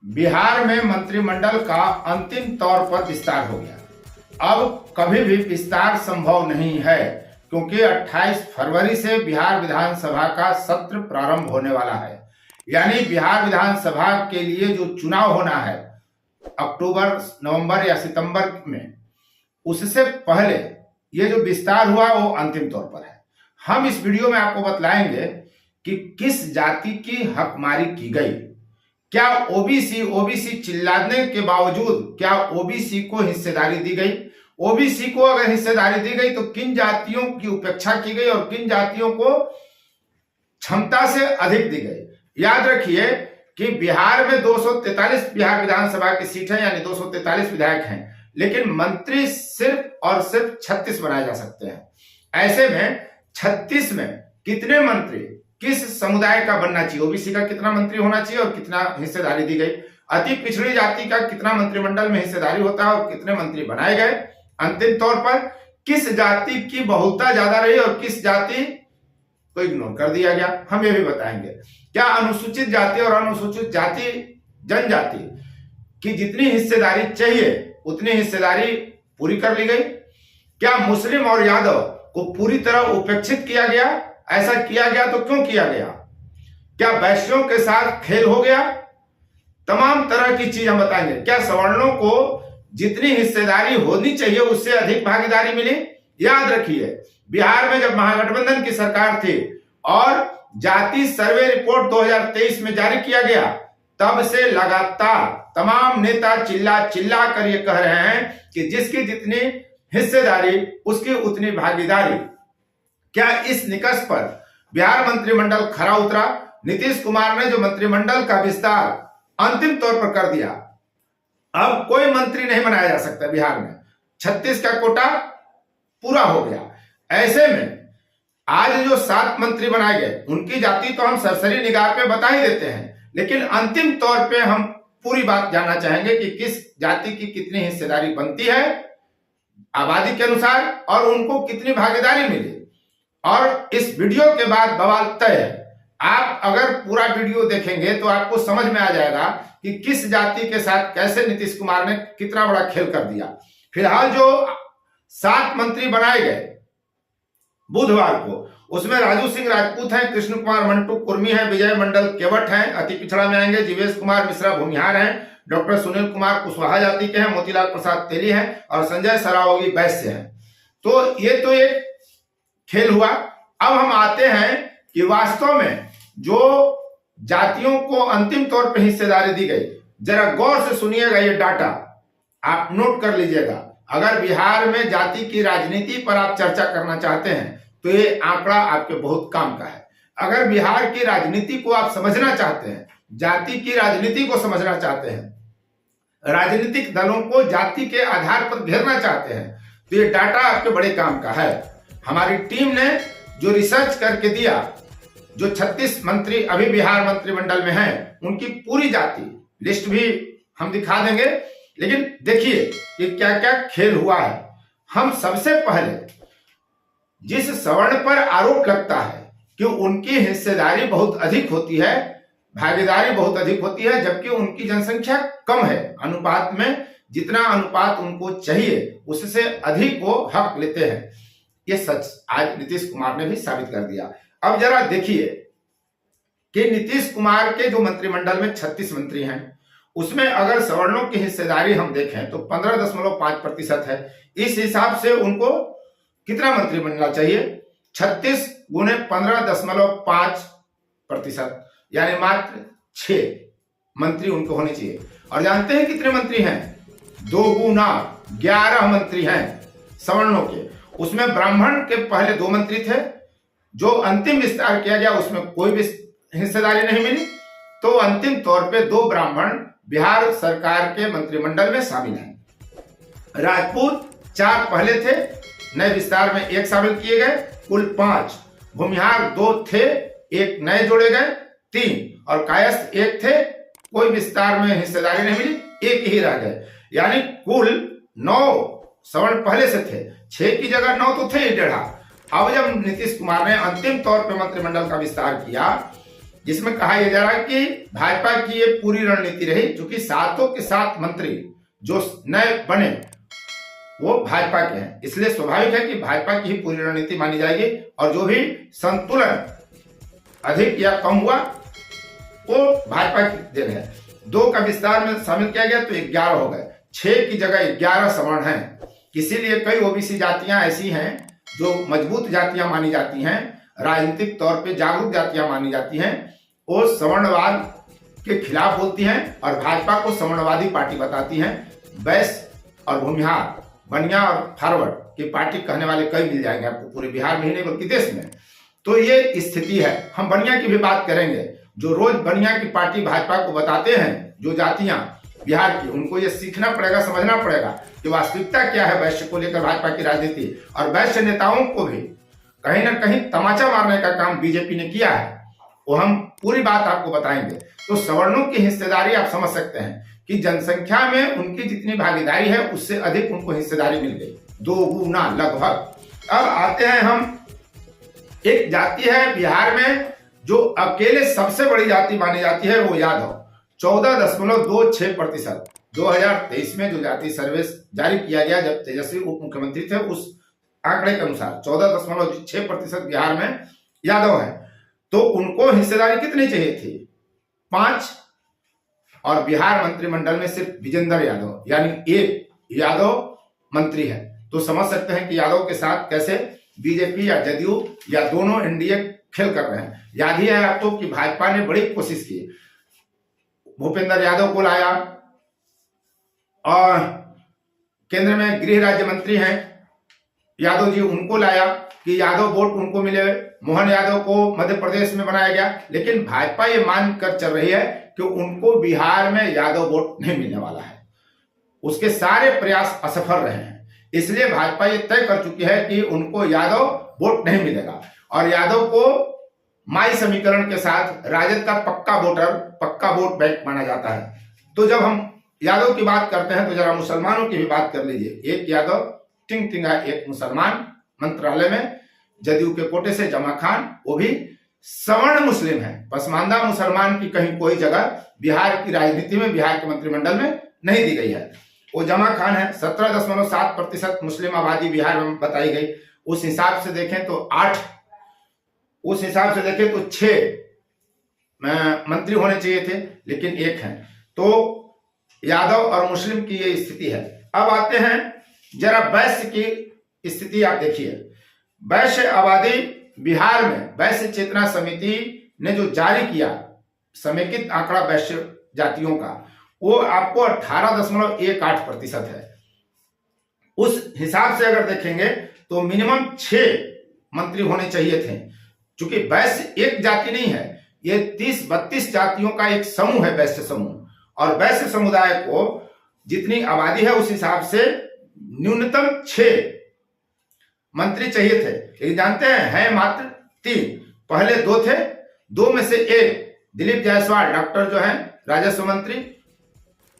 बिहार में मंत्रिमंडल का अंतिम तौर पर विस्तार हो गया। अब कभी भी विस्तार संभव नहीं है क्योंकि 28 फरवरी से बिहार विधानसभा का सत्र प्रारंभ होने वाला है। यानी बिहार विधानसभा के लिए जो चुनाव होना है अक्टूबर, नवंबर या सितंबर में, उससे पहले ये जो विस्तार हुआ वो अंतिम तौर पर है। हम इस वीडियो में आपको बतलाएंगे कि किस जाति की हकमारी की गई, क्या ओबीसी चिल्लाने के बावजूद क्या ओबीसी को हिस्सेदारी दी गई, ओबीसी को अगर हिस्सेदारी दी गई तो किन जातियों की उपेक्षा की गई और किन जातियों को क्षमता से अधिक दी गई। याद रखिए कि बिहार में 243 बिहार विधानसभा की सीट है, यानी 243 विधायक हैं, लेकिन मंत्री सिर्फ और सिर्फ 36 बनाए जा सकते हैं। ऐसे में 36 में कितने मंत्री किस समुदाय का बनना चाहिए, ओबीसी का कितना मंत्री होना चाहिए और कितना हिस्सेदारी दी गई, अति पिछड़ी जाति का कितना मंत्रिमंडल में हिस्सेदारी होता है और कितने मंत्री बनाए गए, अंतिम तौर पर किस जाति की बहुलता ज्यादा रही और किस जाति को इग्नोर कर दिया गया, हम ये भी बताएंगे। क्या अनुसूचित जाति और अनुसूचित जाति जनजाति की जितनी हिस्सेदारी चाहिए उतनी हिस्सेदारी पूरी कर ली गई? क्या मुस्लिम और यादव को पूरी तरह उपेक्षित किया गया? ऐसा किया गया तो क्यों किया गया? क्या वैश्यों के साथ खेल हो गया? तमाम तरह की चीज हम बताएंगे। क्या सवर्णों को जितनी हिस्सेदारी होनी चाहिए उससे अधिक भागीदारी मिली? याद रखिए, बिहार में जब महागठबंधन की सरकार थी और जाति सर्वे रिपोर्ट 2023 में जारी किया गया, तब से लगातार तमाम नेता चिल्ला चिल्ला कर ये कह रहे हैं कि जिसकी जितनी हिस्सेदारी उसकी उतनी भागीदारी। क्या इस निकष पर बिहार मंत्रिमंडल खरा उतरा? नीतीश कुमार ने जो मंत्रिमंडल का विस्तार अंतिम तौर पर कर दिया, अब कोई मंत्री नहीं बनाया जा सकता बिहार में, 36 का कोटा पूरा हो गया। ऐसे में आज जो 7 मंत्री बनाए गए उनकी जाति तो हम सरसरी निगाह पे बता ही देते हैं, लेकिन अंतिम तौर पे हम पूरी बात जानना चाहेंगे कि किस जाति की कितनी हिस्सेदारी बनती है आबादी के अनुसार और उनको कितनी भागीदारी मिली। और इस वीडियो के बाद बवाल तय है। आप अगर पूरा वीडियो देखेंगे तो आपको समझ में आ जाएगा कि किस जाति के साथ कैसे नीतीश कुमार ने कितना बड़ा खेल कर दिया। फिलहाल जो 7 मंत्री बनाए गए बुधवार को, उसमें राजू सिंह राजपूत हैं, कृष्ण कुमार मंटू कुर्मी हैं, विजय मंडल केवट हैं, अति पिछड़ा में आएंगे, जीवेश कुमार मिश्रा भूमिहार हैं, डॉक्टर सुनील कुमार कुशवाहा जाति के हैं, मोतीलाल प्रसाद तेली हैं और संजय सरावगी वैश्य हैं। तो ये तो एक खेल हुआ। अब हम आते हैं कि वास्तव में जो जातियों को अंतिम तौर पर हिस्सेदारी दी गई, जरा गौर से सुनिएगा, ये डाटा आप नोट कर लीजिएगा। अगर बिहार में जाति की राजनीति पर आप चर्चा करना चाहते हैं तो ये आंकड़ा आपके बहुत काम का है। अगर बिहार की राजनीति को आप समझना चाहते हैं, जाति की राजनीति को समझना चाहते हैं, राजनीतिक दलों को जाति के आधार पर घेरना चाहते हैं, तो ये डाटा आपके बड़े काम का है। हमारी टीम ने जो रिसर्च करके दिया, जो 36 मंत्री अभी बिहार मंत्रिमंडल में हैं, उनकी पूरी जाति लिस्ट भी हम दिखा देंगे। लेकिन देखिए कि क्या क्या खेल हुआ है। हम सबसे पहले जिस सवर्ण पर आरोप लगता है कि उनकी हिस्सेदारी बहुत अधिक होती है, भागीदारी बहुत अधिक होती है, जबकि उनकी जनसंख्या कम है, अनुपात में जितना अनुपात उनको चाहिए उससे अधिक वो हक लेते हैं, ये सच आज नीतीश कुमार ने भी साबित कर दिया। अब जरा देखिए कि नीतीश कुमार के जो मंत्रिमंडल में 36 मंत्री हैं, उसमें अगर सवर्णों की हिस्सेदारी हम देखें तो 15.5% है। इस हिसाब से उनको कितना मंत्री बनना चाहिए? 36 गुने 15.5%, यानी मात्र 6 मंत्री उनको होने चाहिए। और जानते हैं कितने मंत्री हैं? 2 गुना 11 मंत्री हैं सवर्णों के। उसमें ब्राह्मण के पहले 2 मंत्री थे, जो अंतिम विस्तार किया गया उसमें कोई भी हिस्सेदारी नहीं मिली, तो अंतिम तौर पे 2 ब्राह्मण बिहार सरकार के मंत्रिमंडल में शामिल हैं। राजपूत 4 पहले थे, नए विस्तार में 1 शामिल किए गए, कुल 5। भूमिहार 2 थे, 1 नए जोड़े गए, 3 और कायस्थ 1 थे, कोई विस्तार में हिस्सेदारी नहीं मिली, 1 ही रह गए। यानी कुल 9 सवर्ण पहले से थे, 6 की जगह 9 तो थे ही 1.5। अब जब नीतीश कुमार ने अंतिम तौर पर मंत्रिमंडल का विस्तार किया जिसमें कहा यह जा रहा है कि भाजपा की ये पूरी रणनीति रही, चूंकि सातों के सात मंत्री जो नए बने वो भाजपा के हैं, इसलिए स्वाभाविक है कि भाजपा की ही पूरी रणनीति मानी जाएगी और जो भी संतुलन अधिक या कम हुआ वो भाजपा की देन है। 2 का विस्तार में शामिल किया गया तो 11 हो गए, 6 की जगह 11 सवर्ण हैं। इसीलिए कई ओबीसी जातियां ऐसी हैं जो मजबूत जातियां मानी जाती हैं, राजनीतिक तौर पे जागरूक जातियां मानी जाती हैं, वो सवर्णवाद के खिलाफ बोलती हैं और भाजपा को सवर्णवादी पार्टी बताती हैं। वैश्य और भूमिहार, बनिया और फारवर्ड की पार्टी कहने वाले कई मिल जाएंगे आपको पूरे बिहार में ही नहीं बल्कि देश में। तो ये स्थिति है। हम बनिया की भी बात करेंगे, जो रोज बनिया की पार्टी भाजपा को बताते हैं जो जातियां बिहार की, उनको ये सीखना पड़ेगा, समझना पड़ेगा कि वास्तविकता क्या है वैश्य को लेकर भाजपा की राजनीति। और वैश्य नेताओं को भी कहीं ना कहीं तमाचा मारने का काम बीजेपी ने किया है, वो हम पूरी बात आपको बताएंगे। तो सवर्णों की हिस्सेदारी आप समझ सकते हैं कि जनसंख्या में उनकी जितनी भागीदारी है उससे अधिक उनको हिस्सेदारी मिल गई, 2 गुना लगभग। अब आते हैं हम, एक जाति है बिहार में जो अकेले सबसे बड़ी जाति मानी जाती है, वो यादव, 14.26%। 2023 में जो जाति सर्वे जारी किया गया जब तेजस्वी उप मुख्यमंत्री थे, उस आंकड़े के अनुसार 14.6% बिहार में यादव है। तो उनको हिस्सेदारी कितनी चाहिए थी? 5। और बिहार मंत्रिमंडल में सिर्फ विजेंद्र यादव यानी 1 यादव मंत्री है। तो समझ सकते हैं कि यादव के साथ कैसे बीजेपी या जदयू या दोनों एनडीए खेल कर रहे हैं। याद ही है आपको कि भाजपा ने बड़ी कोशिश की, भूपेंद्र यादव को लाया और केंद्र में गृह राज्य मंत्री हैं यादव जी, उनको लाया कि यादव वोट उनको मिले। मोहन यादव को मध्य प्रदेश में बनाया गया, लेकिन भाजपा ये मानकर चल रही है कि उनको बिहार में यादव वोट नहीं मिलने वाला है। उसके सारे प्रयास असफल रहे हैं, इसलिए भाजपा ये तय कर चुकी है कि उनको यादव वोट नहीं मिलेगा। और यादव को माई समीकरण के साथ राजद का पक्का वोटर, पक्का वोट बैंक माना जाता है। तो जब हम यादव की बात करते हैं तो जरा मुसलमानों की भी बात कर लीजिए। 1 यादव टिंग टिंगा, 1 मुसलमान मंत्रालय में जदयू के कोटे से जमा खान, वो भी सवर्ण मुस्लिम है। पसमानदा मुसलमान की कहीं कोई जगह बिहार की राजनीति में, बिहार के मंत्रिमंडल में नहीं दी गई है। वो जमा खान है। 17.7% मुस्लिम आबादी बिहार में बताई गई। उस हिसाब से देखें तो 8, उस हिसाब से देखें तो 6 मंत्री होने चाहिए थे, लेकिन 1 है। तो यादव और मुस्लिम की ये स्थिति है। अब आते हैं जरा वैश्य की स्थिति, आप देखिए। वैश्य आबादी बिहार में वैश्य चेतना समिति ने जो जारी किया समेकित आंकड़ा वैश्य जातियों का, वो आपको 18.18% है। उस हिसाब से अगर देखेंगे तो मिनिमम 6 मंत्री होने चाहिए थे। चूंकि वैश्य एक जाति नहीं है, ये 30-32 जातियों का एक समूह है वैश्य समूह, और वैश्य समुदाय को जितनी आबादी है उस हिसाब से न्यूनतम 6 मंत्री चाहिए थे। लेकिन जानते हैं मात्र 3। पहले 2 थे, 2 में से 1 दिलीप जायसवाल डॉक्टर जो हैं राजस्व मंत्री,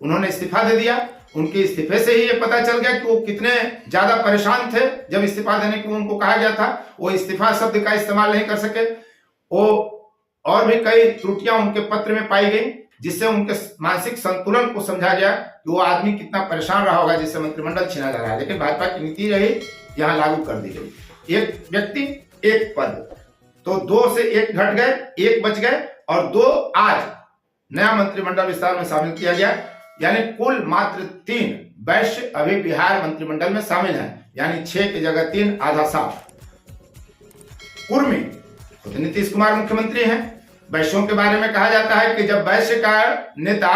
उन्होंने इस्तीफा दे दिया। उनके इस्तीफे से ही ये पता चल गया कि वो कितने ज्यादा परेशान थे जब इस्तीफा देने के लिए उनको कहा गया था। वो इस्तीफा शब्द का इस्तेमाल नहीं कर सके। वो और भी कई त्रुटियां उनके पत्र में पाई गई, जिससे उनके मानसिक संतुलन को समझा गया कि वो आदमी कितना परेशान रहा होगा जिससे मंत्रिमंडल छीना जा रहा है। लेकिन भाजपा की नीति रही, यहां लागू कर दी गई। 1 व्यक्ति 1 पद, तो 2 से 1 घट गए, 1 बच गए, और 2 आज नया मंत्रिमंडल विस्तार में शामिल किया गया। यानी कुल मात्र 3 वैश्य अभी बिहार मंत्रिमंडल में शामिल हैं, यानी 6 की जगह 3, आधा साफ। कुर्मी खुद नीतीश कुमार मुख्यमंत्री हैं। वैश्यों के बारे में कहा जाता है कि जब वैश्य का नेता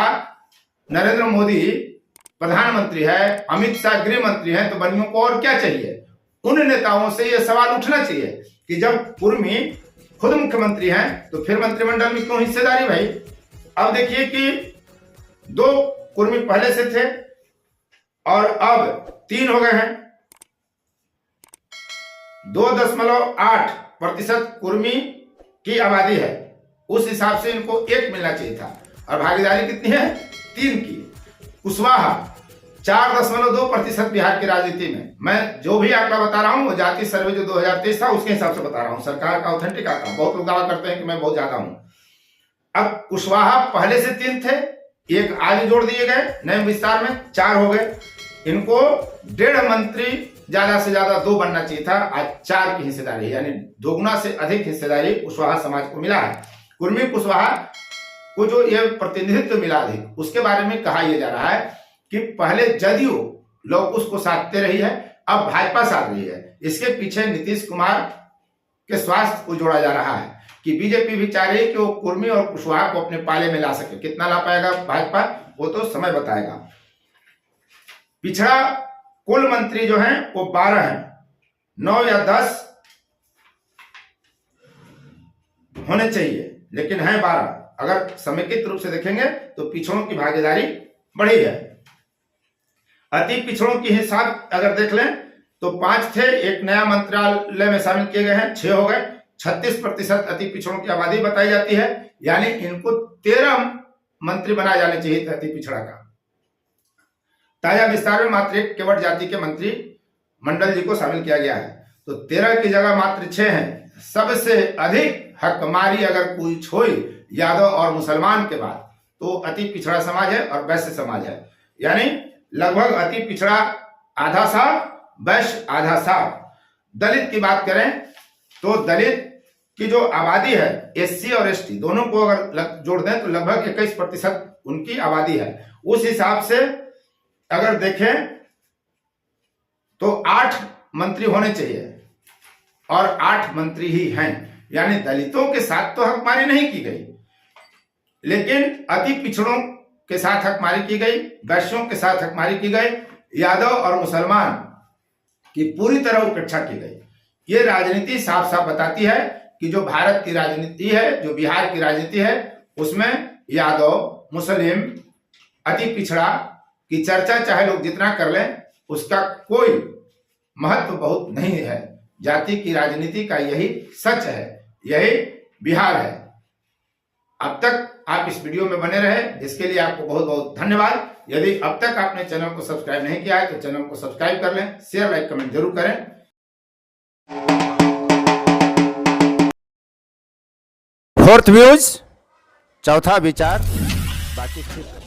नरेंद्र मोदी प्रधानमंत्री है, अमित शाह गृह मंत्री हैं, तो बनियों को और क्या चाहिए? उन नेताओं से यह सवाल उठना चाहिए कि जब कुर्मी खुद मुख्यमंत्री हैं तो फिर मंत्रिमंडल में क्यों हिस्सेदारी भाई? अब देखिए कि 2 कुर्मी पहले से थे और अब 3 हो गए हैं। 2.8% कुर्मी की आबादी है, उस हिसाब से इनको 1 मिलना चाहिए था। और भागीदारी कितनी है? 3 की। कुशवाहा 4.2% बिहार की राजनीति में। मैं जो भी आंकड़ा बता रहा हूं वो जाति सर्वे जो 2023 था उसके हिसाब से बता रहा हूं, सरकार का ऑथेंटिक आंकड़ा। बहुत लोग दावा करते हैं कि मैं बहुत ज्यादा हूं। अब कुशवाहा पहले से 3 थे, एक आज जोड़ दिए गए नए विस्तार में 4 हो गए। इनको 1.5 मंत्री ज्यादा से ज्यादा 2 बनना चाहिए था, आज 4 की हिस्सेदारी, यानी दोगुना से अधिक हिस्सेदारी कुशवाहा समाज को मिला है। कुर्मी कुशवाहा को जो ये प्रतिनिधित्व मिला अधिक, उसके बारे में कहा यह जा रहा है कि पहले जदयू लोग उसको साधते रही है, अब भाजपा साध रही है। इसके पीछे नीतीश कुमार के स्वास्थ्य को जोड़ा जा रहा है कि बीजेपी भी चाह रही है कि वो कुर्मी और कुशवाहा को अपने पाले में ला सके। कितना ला पाएगा भाजपा, वो तो समय बताएगा। पिछड़ा कुल मंत्री जो हैं वो 12 हैं, 9 या 10 होने चाहिए, लेकिन हैं 12। अगर समेकित रूप से देखेंगे तो पिछड़ों की भागीदारी बढ़ी है। अति पिछड़ों की हिसाब अगर देख लें तो 5 थे, एक नया मंत्रालय में शामिल किए गए हैं, 6 हो गए। 36% अति पिछड़ों की आबादी बताई जाती है, यानी इनको 13 मंत्री बनाए जाने चाहिए थे अति पिछड़ा का। ताजा विस्तार में मात्र 1 केवट जाति के मंत्री मंडल जी को शामिल किया गया है, तो 13 की जगह मात्र 6 हैं। सबसे अधिक हकमारी अगर कोई छोई यादव और मुसलमान के बाद तो अति पिछड़ा समाज है और वैश्य समाज है, यानी लगभग अति पिछड़ा आधा सा, वैश्य आधा सा। दलित की बात करें तो दलित की जो आबादी है, एससी और एसटी दोनों को अगर जोड़ दें तो लगभग 21% उनकी आबादी है। उस हिसाब से अगर देखें तो 8 मंत्री होने चाहिए और 8 मंत्री ही हैं, यानी दलितों के साथ तो हकमारी नहीं की गई, लेकिन अति पिछड़ों के साथ हकमारी की गई, वैश्यों के साथ हकमारी की गई, यादव और मुसलमान की पूरी तरह उपेक्षा की गई। ये राजनीति साफ साफ बताती है कि जो भारत की राजनीति है, जो बिहार की राजनीति है, उसमें यादव, मुस्लिम, अति पिछड़ा की चर्चा चाहे लोग जितना कर लें उसका कोई महत्व बहुत नहीं है। जाति की राजनीति का यही सच है, यही बिहार है। अब तक आप इस वीडियो में बने रहे, इसके लिए आपको बहुत बहुत धन्यवाद। यदि अब तक आपने चैनल को सब्सक्राइब नहीं किया है तो चैनल को सब्सक्राइब कर लें, शेयर लाइक कमेंट जरूर करें। फोर्थ व्यूज, चौथा विचार, बाकी फिर